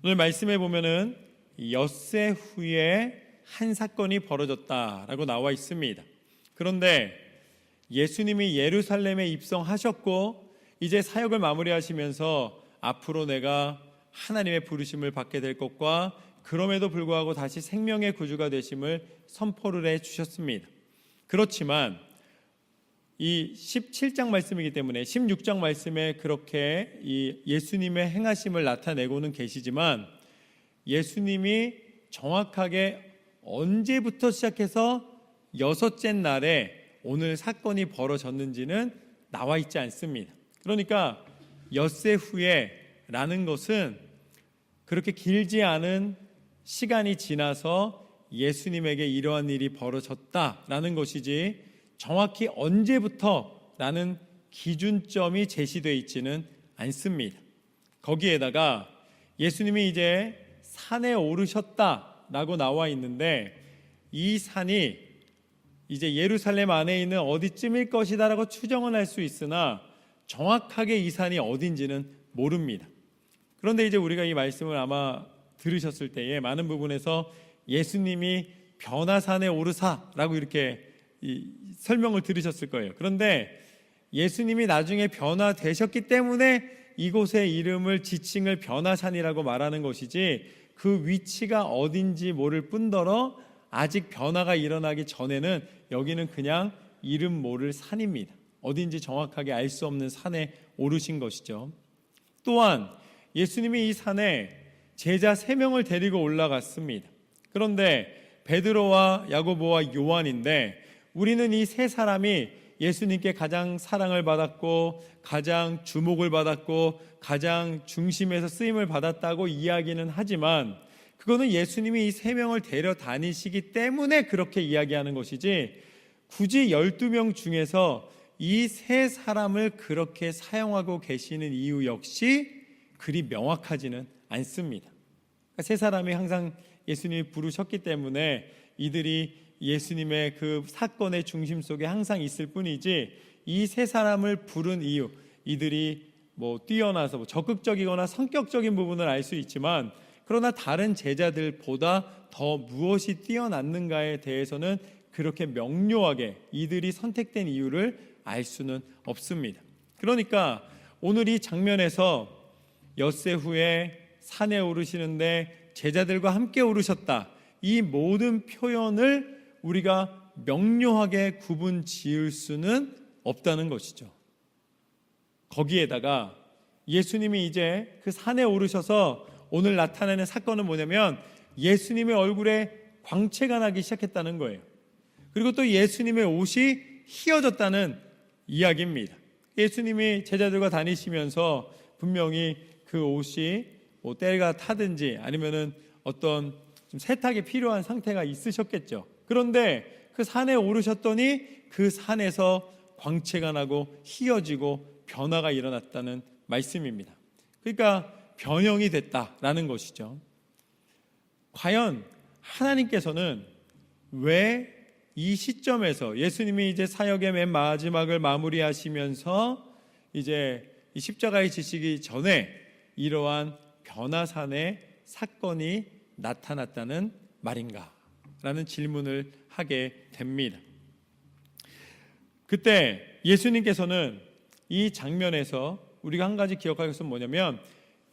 오늘 말씀에 보면은 엿새 후에 한 사건이 벌어졌다라고 나와 있습니다. 그런데 예수님이 예루살렘에 입성하셨고 이제 사역을 마무리하시면서 앞으로 내가 하나님의 부르심을 받게 될 것과 그럼에도 불구하고 다시 생명의 구주가 되심을 선포를 해 주셨습니다. 그렇지만 이 17장 말씀이기 때문에 16장 말씀에 그렇게 이 예수님의 행하심을 나타내고는 계시지만 예수님이 정확하게 언제부터 시작해서 여섯째 날에 오늘 사건이 벌어졌는지는 나와 있지 않습니다. 그러니까 엿새 후에 라는 것은 그렇게 길지 않은 시간이 지나서 예수님에게 이러한 일이 벌어졌다라는 것이지 정확히 언제부터라는 기준점이 제시되어 있지는 않습니다. 거기에다가 예수님이 이제 산에 오르셨다라고 나와 있는데 이 산이 이제 예루살렘 안에 있는 어디쯤일 것이다라고 추정은 할 수 있으나 정확하게 이 산이 어딘지는 모릅니다. 그런데 이제 우리가 이 말씀을 아마 들으셨을 때에 많은 부분에서 예수님이 변화산에 오르사라고 이렇게 설명을 들으셨을 거예요. 그런데 예수님이 나중에 변화되셨기 때문에 이곳의 이름을 지칭을 변화산이라고 말하는 것이지 그 위치가 어딘지 모를 뿐더러 아직 변화가 일어나기 전에는 여기는 그냥 이름 모를 산입니다. 어딘지 정확하게 알 수 없는 산에 오르신 것이죠. 또한 예수님이 이 산에 제자 3명을 데리고 올라갔습니다. 그런데 베드로와 야고보와 요한인데 우리는 이 세 사람이 예수님께 가장 사랑을 받았고 가장 주목을 받았고 가장 중심에서 쓰임을 받았다고 이야기는 하지만 그거는 예수님이 이 3명을 데려다니시기 때문에 그렇게 이야기하는 것이지 굳이 12명 중에서 이 세 사람을 그렇게 사용하고 계시는 이유 역시 그리 명확하지는 않습니다. 그러니까 세 사람이 항상 예수님이 부르셨기 때문에 이들이 예수님의 그 사건의 중심 속에 항상 있을 뿐이지 이 세 사람을 부른 이유, 이들이 뛰어나서 적극적이거나 성격적인 부분을 알 수 있지만 그러나 다른 제자들보다 더 무엇이 뛰어났는가에 대해서는 그렇게 명료하게 이들이 선택된 이유를 알 수는 없습니다. 그러니까 오늘 이 장면에서 엿새 후에 산에 오르시는데 제자들과 함께 오르셨다. 이 모든 표현을 우리가 명료하게 구분 지을 수는 없다는 것이죠. 거기에다가 예수님이 이제 그 산에 오르셔서 오늘 나타내는 사건은 뭐냐면 예수님의 얼굴에 광채가 나기 시작했다는 거예요. 그리고 또 예수님의 옷이 희어졌다는 이야기입니다. 예수님이 제자들과 다니시면서 분명히 그 옷이 때가 타든지 아니면은 어떤 좀 세탁이 필요한 상태가 있으셨겠죠. 그런데 그 산에 오르셨더니 그 산에서 광채가 나고 희어지고 변화가 일어났다는 말씀입니다. 그러니까 변형이 됐다라는 것이죠. 과연 하나님께서는 왜 이 시점에서 예수님이 이제 사역의 맨 마지막을 마무리하시면서 이제 이 십자가에 지시기 전에 이러한 변화산의 사건이 나타났다는 말인가? 라는 질문을 하게 됩니다. 그때 예수님께서는 이 장면에서 우리가 한 가지 기억할 것은 뭐냐면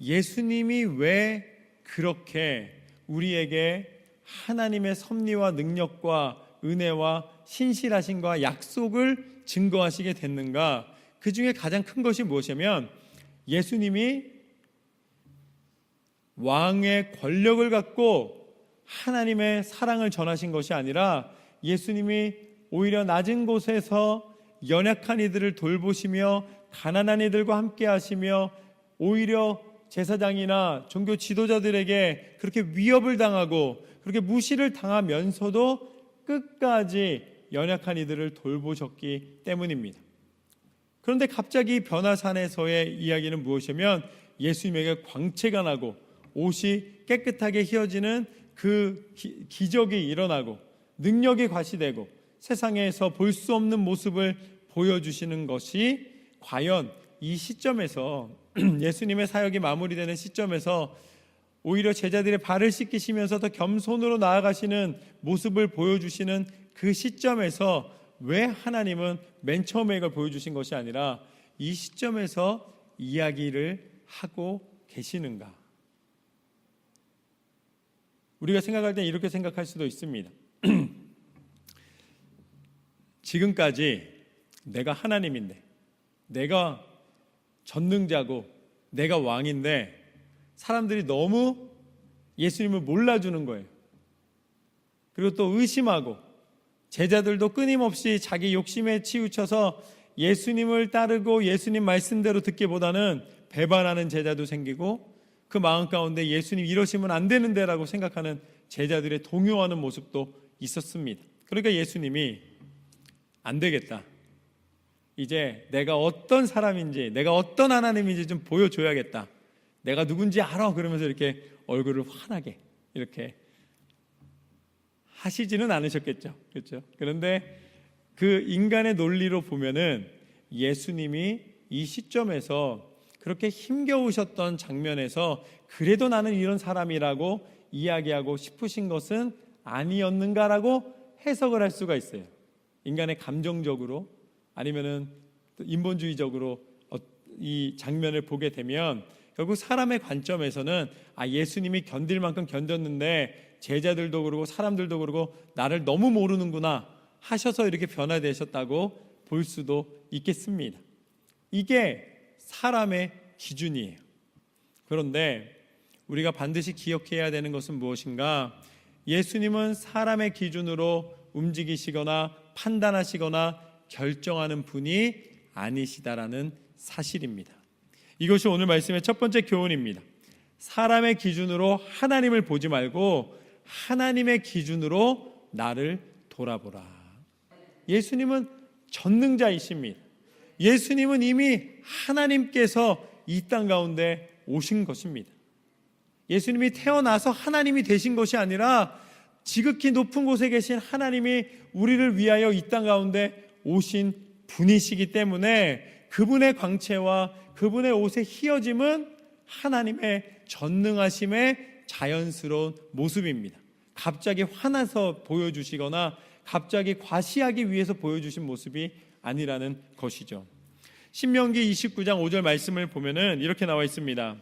예수님이 왜 그렇게 우리에게 하나님의 섭리와 능력과 은혜와 신실하심과 약속을 증거하시게 됐는가? 그 중에 가장 큰 것이 무엇이냐면 예수님이 왕의 권력을 갖고 하나님의 사랑을 전하신 것이 아니라 예수님이 오히려 낮은 곳에서 연약한 이들을 돌보시며 가난한 이들과 함께 하시며 오히려 제사장이나 종교 지도자들에게 그렇게 위협을 당하고 그렇게 무시를 당하면서도 끝까지 연약한 이들을 돌보셨기 때문입니다. 그런데 갑자기 변화산에서의 이야기는 무엇이냐면 예수님에게 광채가 나고 옷이 깨끗하게 휘어지는 그 기적이 일어나고 능력이 과시되고 세상에서 볼 수 없는 모습을 보여주시는 것이 과연 이 시점에서 예수님의 사역이 마무리되는 시점에서 오히려 제자들의 발을 씻기시면서 더 겸손으로 나아가시는 모습을 보여주시는 그 시점에서 왜 하나님은 맨 처음에 이걸 보여주신 것이 아니라 이 시점에서 이야기를 하고 계시는가? 우리가 생각할 때 이렇게 생각할 수도 있습니다. 지금까지 내가 하나님인데, 내가 전능자고 내가 왕인데 사람들이 너무 예수님을 몰라주는 거예요. 그리고 또 의심하고 제자들도 끊임없이 자기 욕심에 치우쳐서 예수님을 따르고 예수님 말씀대로 듣기보다는 배반하는 제자도 생기고 그 마음 가운데 예수님 이러시면 안 되는데 라고 생각하는 제자들의 동요하는 모습도 있었습니다. 그러니까 예수님이 안 되겠다, 이제 내가 어떤 사람인지, 내가 어떤 하나님인지 좀 보여줘야겠다, 내가 누군지 알아, 그러면서 이렇게 얼굴을 환하게 이렇게 하시지는 않으셨겠죠. 그렇죠? 그런데 그 인간의 논리로 보면은 예수님이 이 시점에서 그렇게 힘겨우셨던 장면에서 그래도 나는 이런 사람이라고 이야기하고 싶으신 것은 아니었는가라고 해석을 할 수가 있어요. 인간의 감정적으로 아니면은 인본주의적으로 이 장면을 보게 되면 결국 사람의 관점에서는 예수님이 견딜 만큼 견뎠는데 제자들도 그러고 사람들도 그러고 나를 너무 모르는구나 하셔서 이렇게 변화되셨다고 볼 수도 있겠습니다. 이게 사람의 기준이에요. 그런데 우리가 반드시 기억해야 되는 것은 무엇인가? 예수님은 사람의 기준으로 움직이시거나 판단하시거나 결정하는 분이 아니시다라는 사실입니다. 이것이 오늘 말씀의 첫 번째 교훈입니다. 사람의 기준으로 하나님을 보지 말고 하나님의 기준으로 나를 돌아보라. 예수님은 전능자이십니다. 예수님은 이미 하나님께서 이 땅 가운데 오신 것입니다. 예수님이 태어나서 하나님이 되신 것이 아니라 지극히 높은 곳에 계신 하나님이 우리를 위하여 이 땅 가운데 오신 분이시기 때문에 그분의 광채와 그분의 옷의 희어짐은 하나님의 전능하심의 자연스러운 모습입니다. 갑자기 화나서 보여주시거나 갑자기 과시하기 위해서 보여주신 모습이 아니라는 것이죠. 신명기 29장 5절 말씀을 보면은 이렇게 나와 있습니다.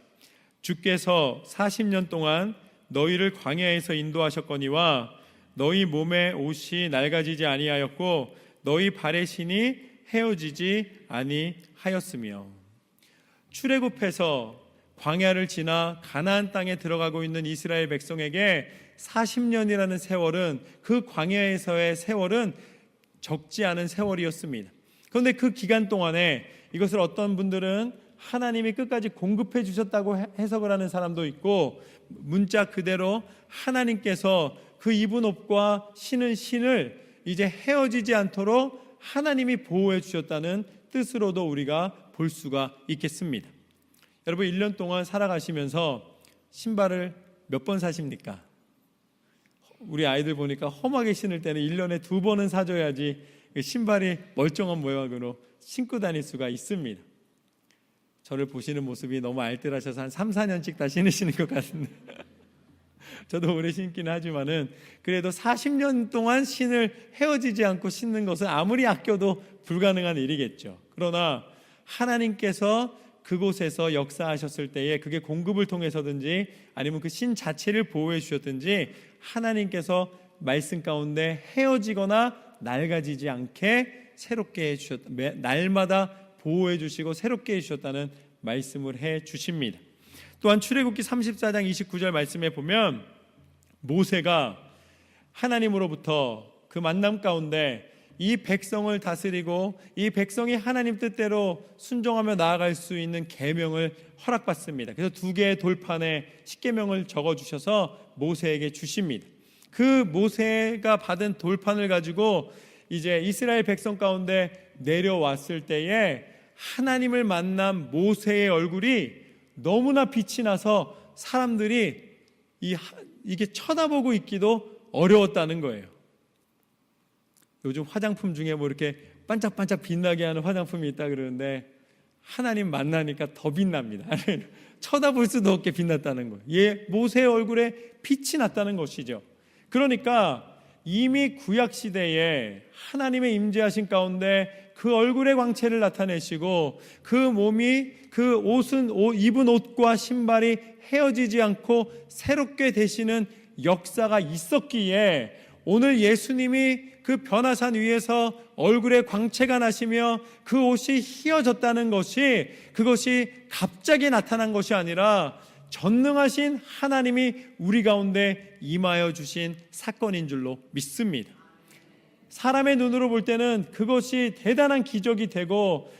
주께서 40년 동안 너희를 광야에서 인도하셨거니와 너희 몸의 옷이 낡아지지 아니하였고 너희 발의 신이 헤어지지 아니하였으며. 출애굽해서 광야를 지나 가나안 땅에 들어가고 있는 이스라엘 백성에게 40년이라는 세월은, 그 광야에서의 세월은 적지 않은 세월이었습니다. 그런데 그 기간 동안에 이것을 어떤 분들은 하나님이 끝까지 공급해 주셨다고 해석을 하는 사람도 있고, 문자 그대로 하나님께서 그 입은 옷과 신은 신을 이제 헤어지지 않도록 하나님이 보호해 주셨다는 뜻으로도 우리가 볼 수가 있겠습니다. 여러분, 1년 동안 살아가시면서 신발을 몇 번 사십니까? 우리 아이들 보니까 험하게 신을 때는 1년에 2번은 사줘야지 신발이 멀쩡한 모양으로 신고 다닐 수가 있습니다. 저를 보시는 모습이 너무 알뜰하셔서 한 3, 4년씩 다 신으시는 것 같은데 저도 오래 신기는 하지만은 그래도 40년 동안 신을 헤어지지 않고 신는 것은 아무리 아껴도 불가능한 일이겠죠. 그러나 하나님께서 그곳에서 역사하셨을 때에 그게 공급을 통해서든지 아니면 그 신 자체를 보호해 주셨든지 하나님께서 말씀 가운데 헤어지거나 낡아지지 않게 새롭게 해주셨다, 날마다 보호해 주시고 새롭게 해주셨다는 말씀을 해 주십니다. 또한 출애굽기 34장 29절 말씀에 보면 모세가 하나님으로부터 그 만남 가운데 이 백성을 다스리고 이 백성이 하나님 뜻대로 순종하며 나아갈 수 있는 계명을 허락받습니다. 그래서 2개의 돌판에 십계명을 적어주셔서 모세에게 주십니다. 그 모세가 받은 돌판을 가지고 이제 이스라엘 백성 가운데 내려왔을 때에 하나님을 만난 모세의 얼굴이 너무나 빛이 나서 사람들이 이게 쳐다보고 있기도 어려웠다는 거예요. 요즘 화장품 중에 뭐 이렇게 반짝반짝 빛나게 하는 화장품이 있다 그러는데 하나님 만나니까 더 빛납니다. 쳐다볼 수도 없게 빛났다는 거예요. 모세의 얼굴에 빛이 났다는 것이죠. 그러니까 이미 구약 시대에 하나님의 임재하신 가운데 그 얼굴의 광채를 나타내시고 그 몸이 그 입은 옷과 신발이 헤어지지 않고 새롭게 되시는 역사가 있었기에 오늘 예수님이 그 변화산 위에서 얼굴에 광채가 나시며 그 옷이 휘어졌다는 것이 그것이 갑자기 나타난 것이 아니라 전능하신 하나님이 우리 가운데 임하여 주신 사건인 줄로 믿습니다. 사람의 눈으로 볼 때는 그것이 대단한 기적이 되고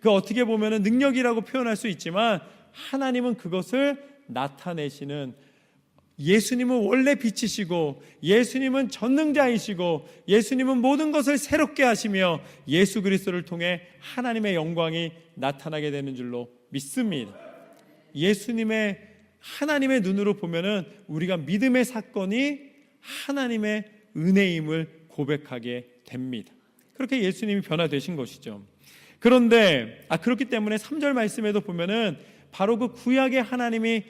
어떻게 보면 능력이라고 표현할 수 있지만 하나님은 그것을 나타내시는, 예수님은 원래 빛이시고 예수님은 전능자이시고 예수님은 모든 것을 새롭게 하시며 예수 그리스도를 통해 하나님의 영광이 나타나게 되는 줄로 믿습니다. 하나님의 눈으로 보면은 우리가 믿음의 사건이 하나님의 은혜임을 고백하게 됩니다. 그렇게 예수님이 변화되신 것이죠. 그런데 그렇기 때문에 3절 말씀에도 보면은 바로 그 구약의 하나님이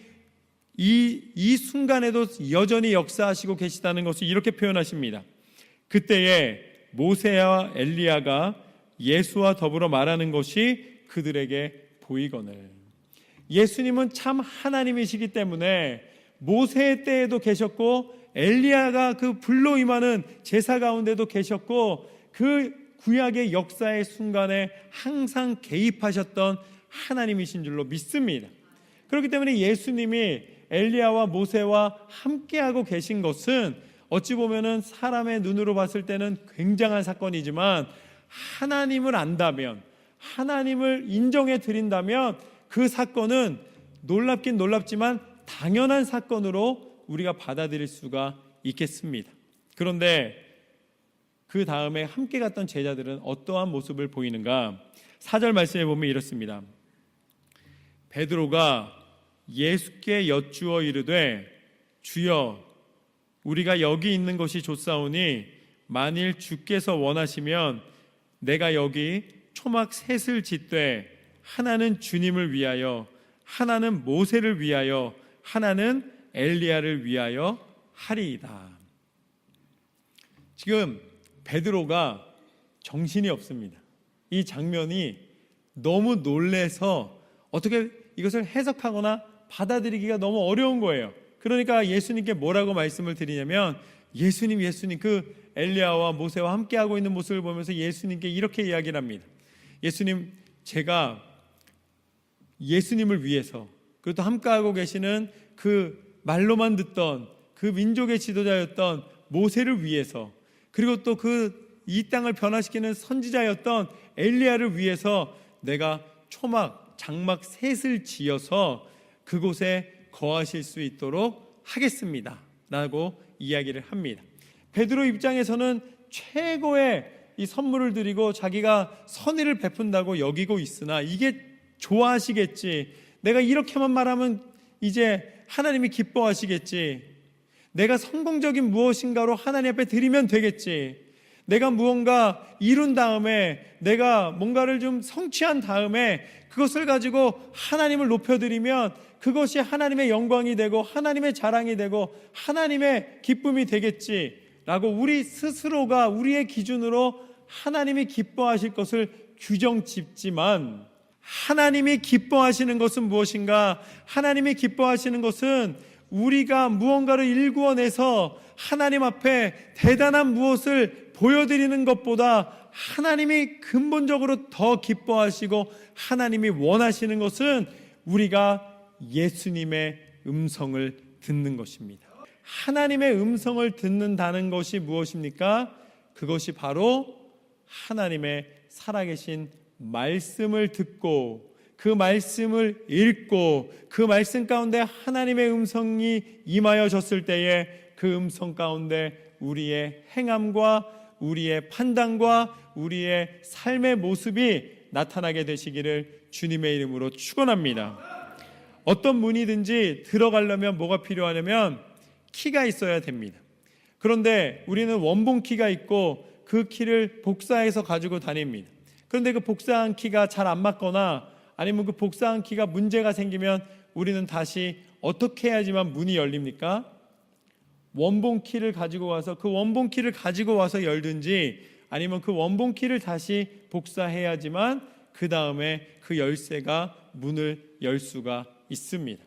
이 순간에도 여전히 역사하시고 계시다는 것을 이렇게 표현하십니다. 그때에 모세와 엘리야가 예수와 더불어 말하는 것이 그들에게 보이거늘. 예수님은 참 하나님이시기 때문에 모세의 때에도 계셨고 엘리야가 그 불로 임하는 제사 가운데도 계셨고 그 구약의 역사의 순간에 항상 개입하셨던 하나님이신 줄로 믿습니다. 그렇기 때문에 예수님이 엘리야와 모세와 함께하고 계신 것은 어찌 보면은 사람의 눈으로 봤을 때는 굉장한 사건이지만 하나님을 안다면, 하나님을 인정해 드린다면 그 사건은 놀랍긴 놀랍지만 당연한 사건으로 우리가 받아들일 수가 있겠습니다. 그런데 그 다음에 함께 갔던 제자들은 어떠한 모습을 보이는가? 4절 말씀에 보면 이렇습니다. 베드로가 예수께 여쭈어 이르되 주여 우리가 여기 있는 것이 좋사오니 만일 주께서 원하시면 내가 여기 초막 셋을 짓되 하나는 주님을 위하여 하나는 모세를 위하여 하나는 엘리야를 위하여 하리이다. 지금 베드로가 정신이 없습니다. 이 장면이 너무 놀래서 어떻게 이것을 해석하거나 받아들이기가 너무 어려운 거예요. 그러니까 예수님께 뭐라고 말씀을 드리냐면 예수님 그 엘리야와 모세와 함께하고 있는 모습을 보면서 예수님께 이렇게 이야기를 합니다. 예수님, 제가 예수님을 위해서 그리고 또 함께하고 계시는 그 말로만 듣던 그 민족의 지도자였던 모세를 위해서 그리고 또 이 땅을 변화시키는 선지자였던 엘리야를 위해서 내가 초막, 장막 셋을 지어서 그곳에 거하실 수 있도록 하겠습니다 라고 이야기를 합니다. 베드로 입장에서는 최고의 이 선물을 드리고 자기가 선의를 베푼다고 여기고 있으나 이게 좋아하시겠지, 내가 이렇게만 말하면 이제 하나님이 기뻐하시겠지, 내가 성공적인 무엇인가로 하나님 앞에 드리면 되겠지, 내가 무언가 이룬 다음에 내가 뭔가를 좀 성취한 다음에 그것을 가지고 하나님을 높여드리면 그것이 하나님의 영광이 되고 하나님의 자랑이 되고 하나님의 기쁨이 되겠지라고 우리 스스로가 우리의 기준으로 하나님이 기뻐하실 것을 규정 짓지만 하나님이 기뻐하시는 것은 무엇인가? 하나님이 기뻐하시는 것은 우리가 무언가를 일구어내서 하나님 앞에 대단한 무엇을 보여드리는 것보다 하나님이 근본적으로 더 기뻐하시고 하나님이 원하시는 것은 우리가 예수님의 음성을 듣는 것입니다. 하나님의 음성을 듣는다는 것이 무엇입니까? 그것이 바로 하나님의 살아계신 말씀을 듣고 그 말씀을 읽고 그 말씀 가운데 하나님의 음성이 임하여졌을 때에 그 음성 가운데 우리의 행함과 우리의 판단과 우리의 삶의 모습이 나타나게 되시기를 주님의 이름으로 축원합니다. 어떤 문이든지 들어가려면 뭐가 필요하냐면 키가 있어야 됩니다. 그런데 우리는 원본 키가 있고 그 키를 복사해서 가지고 다닙니다. 그런데 그 복사한 키가 잘 안 맞거나 아니면 그 복사한 키가 문제가 생기면 우리는 다시 어떻게 해야지만 문이 열립니까? 원본 키를 가지고 와서 그 원본 키를 가지고 와서 열든지 아니면 그 원본 키를 다시 복사해야지만 그 다음에 그 열쇠가 문을 열 수가 있습니다.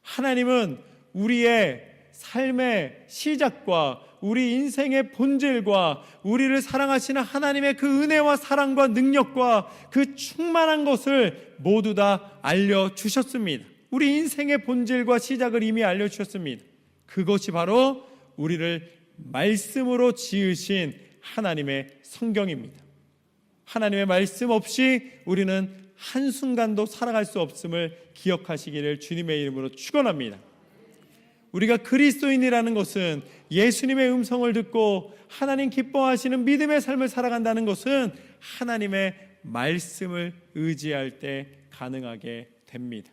하나님은 우리의 삶의 시작과 우리 인생의 본질과 우리를 사랑하시는 하나님의 그 은혜와 사랑과 능력과 그 충만한 것을 모두 다 알려주셨습니다. 우리 인생의 본질과 시작을 이미 알려주셨습니다. 그것이 바로 우리를 말씀으로 지으신 하나님의 성경입니다. 하나님의 말씀 없이 우리는 한순간도 살아갈 수 없음을 기억하시기를 주님의 이름으로 축원합니다. 우리가 그리스도인이라는 것은 예수님의 음성을 듣고 하나님 기뻐하시는 믿음의 삶을 살아간다는 것은 하나님의 말씀을 의지할 때 가능하게 됩니다.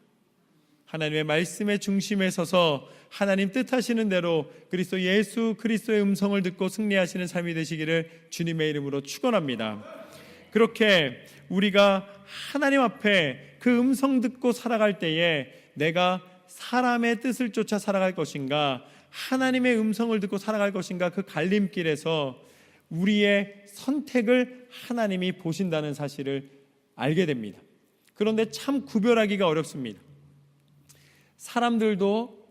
하나님의 말씀의 중심에 서서 하나님 뜻하시는 대로 그리스도 예수 그리스도의 음성을 듣고 승리하시는 삶이 되시기를 주님의 이름으로 축원합니다. 그렇게 우리가 하나님 앞에 그 음성 듣고 살아갈 때에 내가 사람의 뜻을 쫓아 살아갈 것인가 하나님의 음성을 듣고 살아갈 것인가 그 갈림길에서 우리의 선택을 하나님이 보신다는 사실을 알게 됩니다. 그런데 참 구별하기가 어렵습니다. 사람들도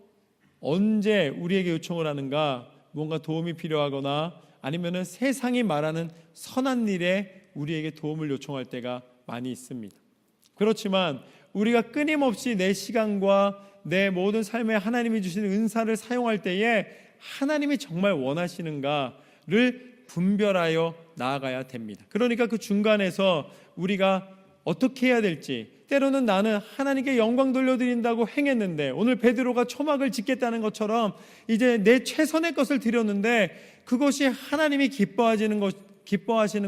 언제 우리에게 요청을 하는가 뭔가 도움이 필요하거나 아니면은 세상이 말하는 선한 일에 우리에게 도움을 요청할 때가 많이 있습니다. 그렇지만 우리가 끊임없이 내 시간과 내 모든 삶에 하나님이 주시는 은사를 사용할 때에 하나님이 정말 원하시는가를 분별하여 나아가야 됩니다. 그러니까 그 중간에서 우리가 어떻게 해야 될지 때로는 나는 하나님께 영광 돌려드린다고 행했는데 오늘 베드로가 초막을 짓겠다는 것처럼 이제 내 최선의 것을 드렸는데 그것이 하나님이 기뻐하시는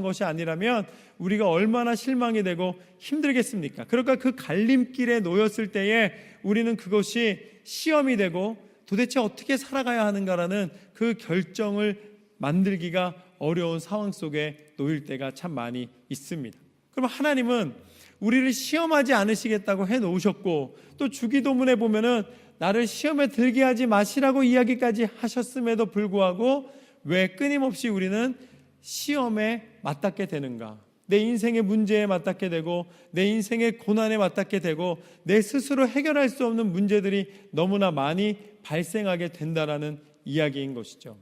것이 아니라면 우리가 얼마나 실망이 되고 힘들겠습니까? 그러니까 그 갈림길에 놓였을 때에 우리는 그것이 시험이 되고 도대체 어떻게 살아가야 하는가라는 그 결정을 만들기가 어려운 상황 속에 놓일 때가 참 많이 있습니다. 그럼 하나님은 우리를 시험하지 않으시겠다고 해놓으셨고 또 주기도문에 보면은 나를 시험에 들게 하지 마시라고 이야기까지 하셨음에도 불구하고 왜 끊임없이 우리는 시험에 맞닿게 되는가? 내 인생의 문제에 맞닿게 되고 내 인생의 고난에 맞닿게 되고 내 스스로 해결할 수 없는 문제들이 너무나 많이 발생하게 된다라는 이야기인 것이죠.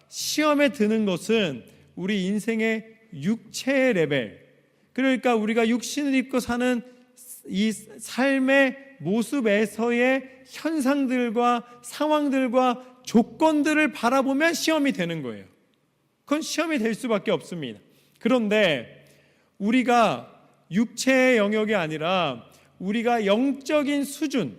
시험에 드는 것은 우리 인생의 육체의 레벨, 그러니까 우리가 육신을 입고 사는 이 삶의 모습에서의 현상들과 상황들과 조건들을 바라보면 시험이 되는 거예요. 그건 시험이 될 수밖에 없습니다. 그런데 우리가 육체의 영역이 아니라 우리가 영적인 수준,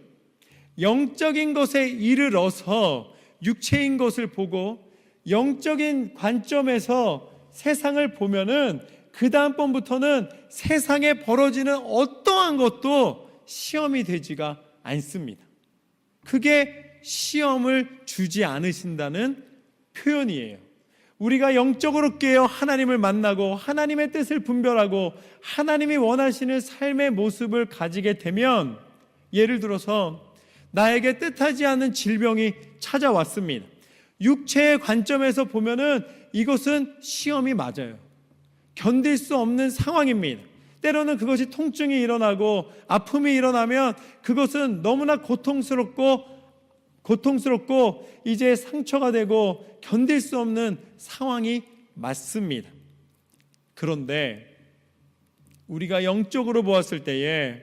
영적인 것에 이르러서 육체인 것을 보고 영적인 관점에서 세상을 보면은 그 다음번부터는 세상에 벌어지는 어떠한 것도 시험이 되지가 않습니다. 그게 시험을 주지 않으신다는 표현이에요. 우리가 영적으로 깨어 하나님을 만나고 하나님의 뜻을 분별하고 하나님이 원하시는 삶의 모습을 가지게 되면 예를 들어서 나에게 뜻하지 않은 질병이 찾아왔습니다. 육체의 관점에서 보면은 이것은 시험이 맞아요. 견딜 수 없는 상황입니다. 때로는 그것이 통증이 일어나고 아픔이 일어나면 그것은 너무나 고통스럽고 이제 상처가 되고 견딜 수 없는 상황이 맞습니다. 그런데 우리가 영적으로 보았을 때에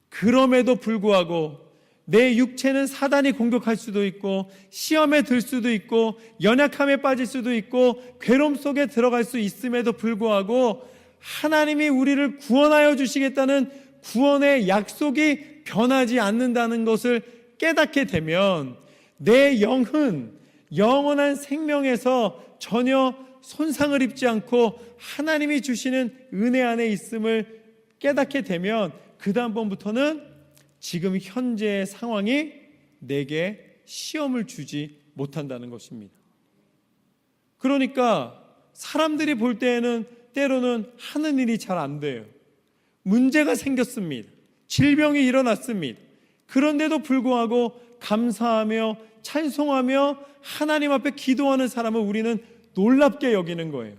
그럼에도 불구하고 내 육체는 사단이 공격할 수도 있고 시험에 들 수도 있고 연약함에 빠질 수도 있고 괴로움 속에 들어갈 수 있음에도 불구하고 하나님이 우리를 구원하여 주시겠다는 구원의 약속이 변하지 않는다는 것을 깨닫게 되면 내 영은 영원한 생명에서 전혀 손상을 입지 않고 하나님이 주시는 은혜 안에 있음을 깨닫게 되면 그 다음번부터는 지금 현재의 상황이 내게 시험을 주지 못한다는 것입니다. 그러니까 사람들이 볼 때에는 때로는 하는 일이 잘 안 돼요. 문제가 생겼습니다. 질병이 일어났습니다. 그런데도 불구하고 감사하며 찬송하며 하나님 앞에 기도하는 사람을 우리는 놀랍게 여기는 거예요.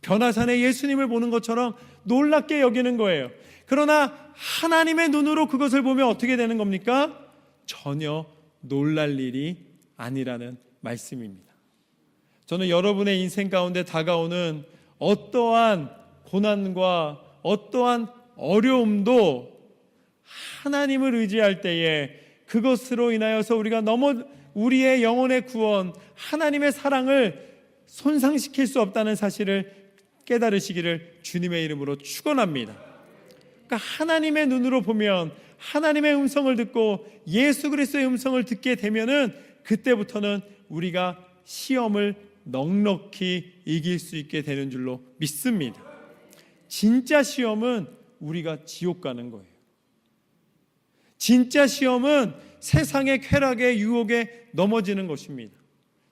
변화산에 예수님을 보는 것처럼 놀랍게 여기는 거예요. 그러나 하나님의 눈으로 그것을 보면 어떻게 되는 겁니까? 전혀 놀랄 일이 아니라는 말씀입니다. 저는 여러분의 인생 가운데 다가오는 어떠한 고난과 어떠한 어려움도 하나님을 의지할 때에 그것으로 인하여서 우리의 영혼의 구원, 하나님의 사랑을 손상시킬 수 없다는 사실을 깨달으시기를 주님의 이름으로 축원합니다. 그러니까 하나님의 눈으로 보면, 하나님의 음성을 듣고 예수 그리스도의 음성을 듣게 되면은 그때부터는 우리가 시험을 넉넉히 이길 수 있게 되는 줄로 믿습니다. 진짜 시험은 우리가 지옥 가는 거예요. 진짜 시험은 세상의 쾌락의 유혹에 넘어지는 것입니다.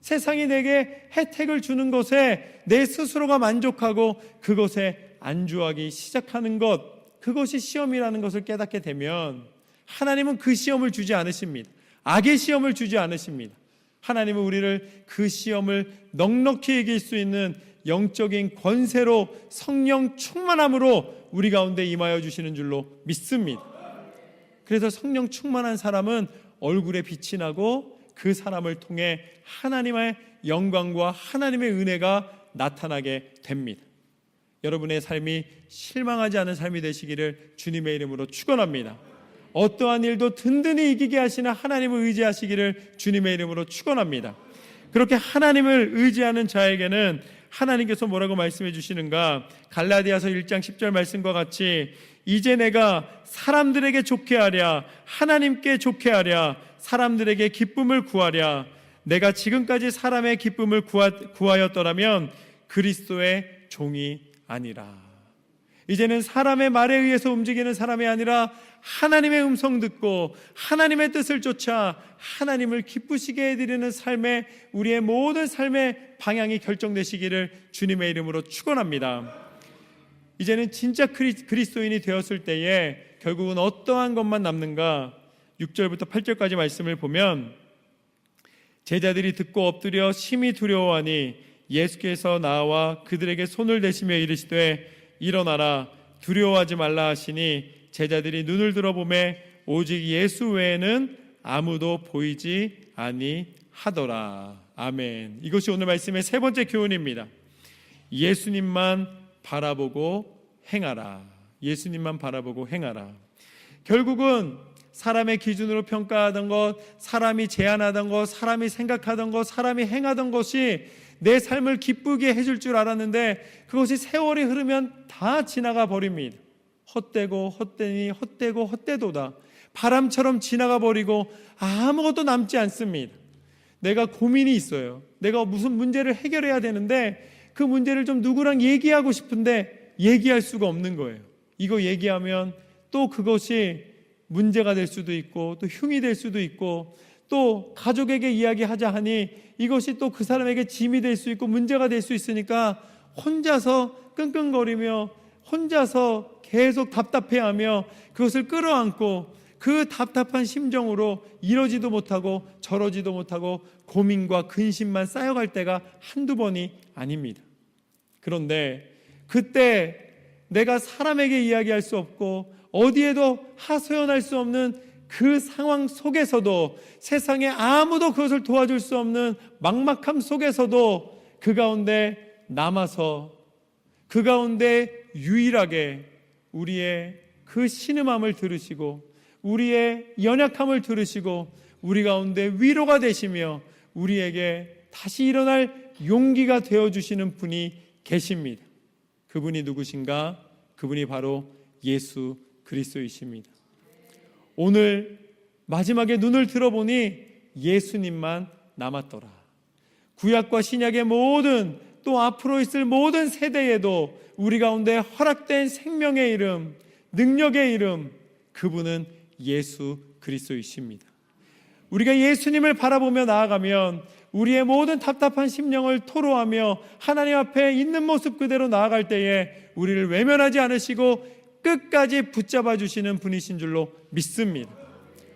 세상이 내게 혜택을 주는 것에 내 스스로가 만족하고 그것에 안주하기 시작하는 것, 그것이 시험이라는 것을 깨닫게 되면 하나님은 그 시험을 주지 않으십니다. 악의 시험을 주지 않으십니다. 하나님은 우리를 그 시험을 넉넉히 이길 수 있는 영적인 권세로, 성령 충만함으로 우리 가운데 임하여 주시는 줄로 믿습니다. 그래서 성령 충만한 사람은 얼굴에 빛이 나고 그 사람을 통해 하나님의 영광과 하나님의 은혜가 나타나게 됩니다. 여러분의 삶이 실망하지 않은 삶이 되시기를 주님의 이름으로 축원합니다. 어떠한 일도 든든히 이기게 하시는 하나님을 의지하시기를 주님의 이름으로 축원합니다. 그렇게 하나님을 의지하는 자에게는 하나님께서 뭐라고 말씀해 주시는가? 갈라디아서 1장 10절 말씀과 같이 이제 내가 사람들에게 좋게 하랴, 하나님께 좋게 하랴, 사람들에게 기쁨을 구하랴. 내가 지금까지 사람의 기쁨을 구하였더라면 그리스도의 종이 아니라. 이제는 사람의 말에 의해서 움직이는 사람이 아니라 하나님의 음성 듣고 하나님의 뜻을 쫓아 하나님을 기쁘시게 해드리는 삶에, 우리의 모든 삶의 방향이 결정되시기를 주님의 이름으로 축원합니다. 이제는 진짜 그리스도인이 되었을 때에 결국은 어떠한 것만 남는가? 6절부터 8절까지 말씀을 보면 제자들이 듣고 엎드려 심히 두려워하니 예수께서 나와 그들에게 손을 대시며 이르시되 일어나라, 두려워하지 말라 하시니 제자들이 눈을 들어보매 오직 예수 외에는 아무도 보이지 아니하더라. 아멘. 이것이 오늘 말씀의 세 번째 교훈입니다. 예수님만 바라보고 행하라. 예수님만 바라보고 행하라. 결국은 사람의 기준으로 평가하던 것, 사람이 제안하던 것, 사람이 생각하던 것, 사람이 행하던 것이 내 삶을 기쁘게 해줄 줄 알았는데 그것이 세월이 흐르면 다 지나가 버립니다. 헛되고 헛되니 헛되고 헛되도다. 바람처럼 지나가 버리고 아무것도 남지 않습니다. 내가 고민이 있어요. 내가 무슨 문제를 해결해야 되는데 그 문제를 좀 누구랑 얘기하고 싶은데 얘기할 수가 없는 거예요. 이거 얘기하면 또 그것이 문제가 될 수도 있고 또 흉이 될 수도 있고 또 가족에게 이야기하자 하니 이것이 또 그 사람에게 짐이 될 수 있고 문제가 될 수 있으니까 혼자서 끙끙거리며 혼자서 계속 답답해하며 그것을 끌어안고 그 답답한 심정으로 이러지도 못하고 저러지도 못하고 고민과 근심만 쌓여갈 때가 한두 번이 아닙니다. 그런데 그때 내가 사람에게 이야기할 수 없고 어디에도 하소연할 수 없는 그 상황 속에서도, 세상에 아무도 그것을 도와줄 수 없는 막막함 속에서도 그 가운데 남아서 그 가운데 유일하게 우리의 그 신음함을 들으시고 우리의 연약함을 들으시고 우리 가운데 위로가 되시며 우리에게 다시 일어날 용기가 되어주시는 분이 계십니다. 그분이 누구신가? 그분이 바로 예수 그리스도이십니다. 오늘 마지막에 눈을 들어보니 예수님만 남았더라. 구약과 신약의 모든, 또 앞으로 있을 모든 세대에도 우리 가운데 허락된 생명의 이름, 능력의 이름, 그분은 예수 그리스도이십니다. 우리가 예수님을 바라보며 나아가면 우리의 모든 답답한 심령을 토로하며 하나님 앞에 있는 모습 그대로 나아갈 때에 우리를 외면하지 않으시고 끝까지 붙잡아 주시는 분이신 줄로 믿습니다.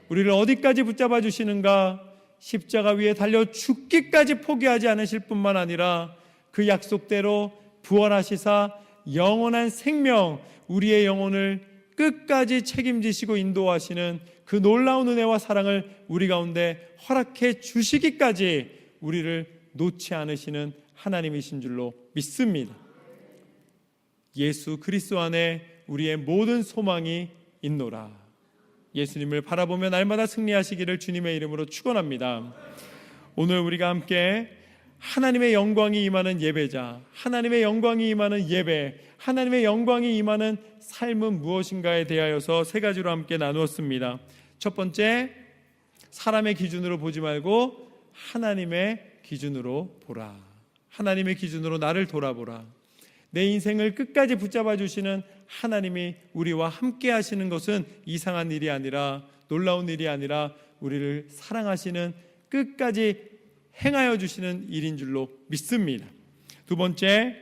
우리를 어디까지 붙잡아 주시는가? 십자가 위에 달려 죽기까지 포기하지 않으실 뿐만 아니라 그 약속대로 부활하시사 영원한 생명, 우리의 영혼을 끝까지 책임지시고 인도하시는 그 놀라운 은혜와 사랑을 우리 가운데 허락해 주시기까지 우리를 놓지 않으시는 하나님이신 줄로 믿습니다. 예수 그리스도 안에 우리의 모든 소망이 있노라. 예수님을 바라보며 날마다 승리하시기를 주님의 이름으로 축원합니다. 오늘 우리가 함께 하나님의 영광이 임하는 예배자, 하나님의 영광이 임하는 예배, 하나님의 영광이 임하는 삶은 무엇인가에 대하여서 세 가지로 함께 나누었습니다. 첫 번째, 사람의 기준으로 보지 말고 하나님의 기준으로 보라. 하나님의 기준으로 나를 돌아보라. 내 인생을 끝까지 붙잡아 주시는 하나님이 우리와 함께 하시는 것은 이상한 일이 아니라, 놀라운 일이 아니라 우리를 사랑하시는, 끝까지 행하여 주시는 일인 줄로 믿습니다. 두 번째,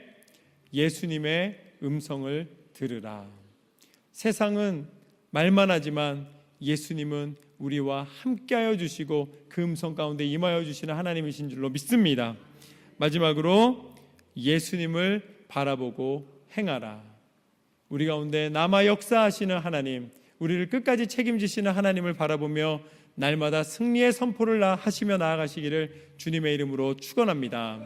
예수님의 음성을 들으라. 세상은 말만 하지만 예수님은 우리와 함께하여 주시고 그 음성 가운데 임하여 주시는 하나님이신 줄로 믿습니다. 마지막으로 예수님을 바라보고 행하라. 우리 가운데 남아 역사하시는 하나님, 우리를 끝까지 책임지시는 하나님을 바라보며 날마다 승리의 선포를 하시며 나아가시기를 주님의 이름으로 축원합니다.